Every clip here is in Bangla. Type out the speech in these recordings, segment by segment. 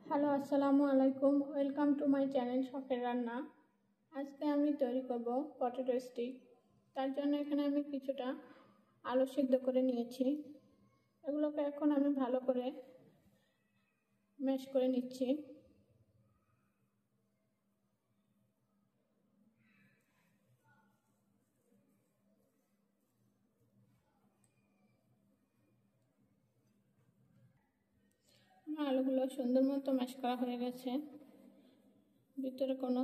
হ্যালো, আসসালামু আলাইকুম। ওয়েলকাম টু মাই চ্যানেল শখের রান্না। আজকে আমি তৈরি করব পটেটো স্টিক। তার জন্য এখানে আমি কিছুটা আলু সিদ্ধ করে নিয়েছি। এগুলোকে এখন আমি ভালো করে ম্যাশ করে নিচ্ছি। আমার আলুগুলো সুন্দর মতো ম্যাশ করা হয়ে গেছে, ভিতরে কোনো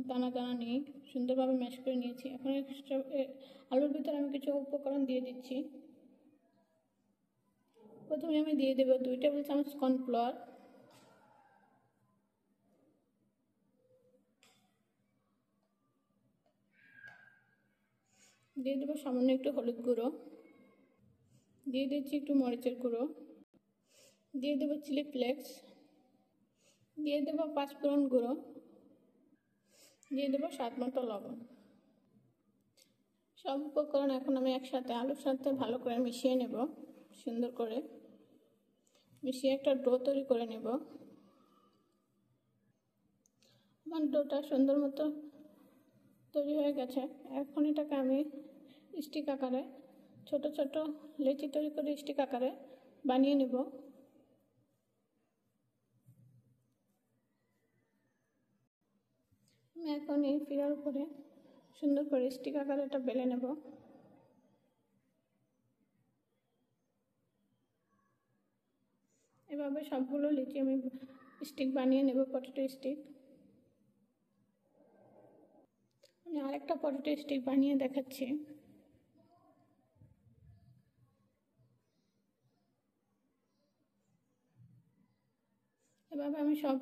দানা দানা নেই, সুন্দরভাবে ম্যাশ করে নিয়েছি। এখন আলুর ভিতরে আমি কিছু উপকরণ দিয়ে দিচ্ছি। প্রথমে আমি দিয়ে দেবো 2 টেবিল চামচ কর্নফ্লাওয়ার, দিয়ে দেবো সামান্য একটু হলুদ গুঁড়ো, দিয়ে দিচ্ছি একটু মরিচের গুঁড়ো, দিয়ে দেবো চিলি ফ্লেক্স, দিয়ে দেবো পাঁচফোড়ন গুঁড়ো, দিয়ে দেবো স্বাদ মতো লবণ। সব উপকরণ এখন আমি একসাথে আলুর সাথে ভালো করে মিশিয়ে নেব। সুন্দর করে মিশিয়ে একটা ডো তৈরি করে নেব। আমার ডোটা সুন্দর মতো তৈরি হয়ে গেছে। এখন এটাকে আমি স্টিক আকারে ছোট ছোট লেচি তৈরি করে স্টিক আকারে বানিয়ে নেব। আমি এখন এই ফিরার উপরে সুন্দর করে স্টিক আকারে এটা বেলে নেব। এভাবে সবগুলো লিচি আমি স্টিক বানিয়ে নেব, পটেটো স্টিক। আমি আরেকটা পটেটো স্টিক বানিয়ে দেখাচ্ছি। এভাবে আমি সব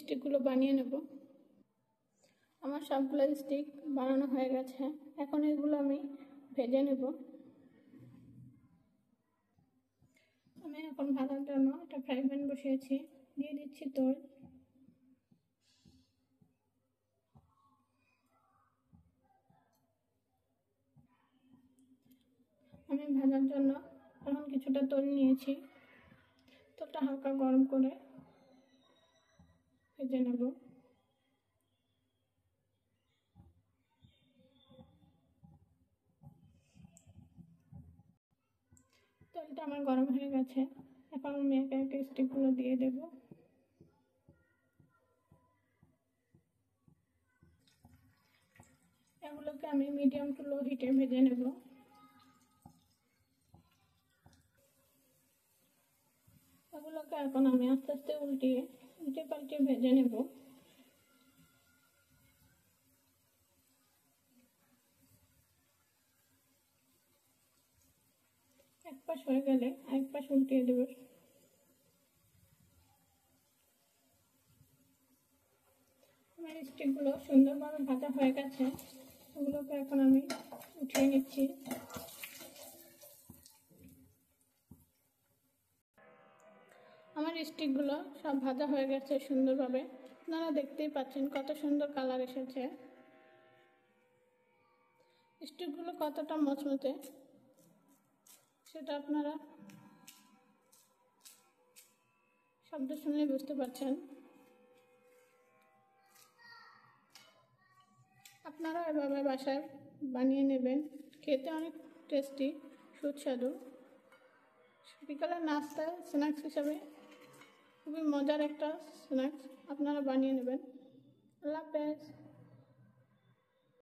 স্টিকগুলো বানিয়ে নেব। আমার সবগুলো স্টিক বানানো হয়ে গেছে। এখন এগুলো আমি ভেজে নেব। আমি এখন ভাজার জন্য একটা ফ্রাই প্যান বসিয়েছি, দিয়ে দিচ্ছি তেল। আমি ভাজার জন্য এখন কিছুটা তেল নিয়েছি। তেলটা হালকা গরম করে ভেজে নেব। তেলটা আমার গরম হয়ে গেছে। এখন আমি একে একে স্টিকগুলো দিয়ে দেব। এগুলোকে আমি মিডিয়াম টু লো হিটে ভেজে নেব। এগুলোকে এখন আমি আস্তে আস্তে উল্টে পাল্টে ভেজে নেব। এক পাশ হয়ে গেলে আরেক পাশ উল্টিয়ে দেব। আমার স্টিকগুলো সুন্দরভাবে ভাজা হয়ে গেছে। এগুলোকে এখন আমি উঠিয়ে নিচ্ছি। আমার স্টিকগুলো সব ভাজা হয়ে গেছে সুন্দরভাবে। আপনারা দেখতেই পাচ্ছেন কত সুন্দর কালার এসেছে। স্টিকগুলো কতটা মচমচে সেটা আপনারা শব্দ শুনে বুঝতে পারছেন। আপনারা এভাবে বাসায় বানিয়ে নেবেন, খেতে অনেক টেস্টি, সুস্বাদু। বিকালের নাস্তা স্ন্যাক্স হিসাবে খুবই মজার একটা স্ন্যাক্স আপনারা বানিয়ে নেবেন। আল্লাহ হাফেজ।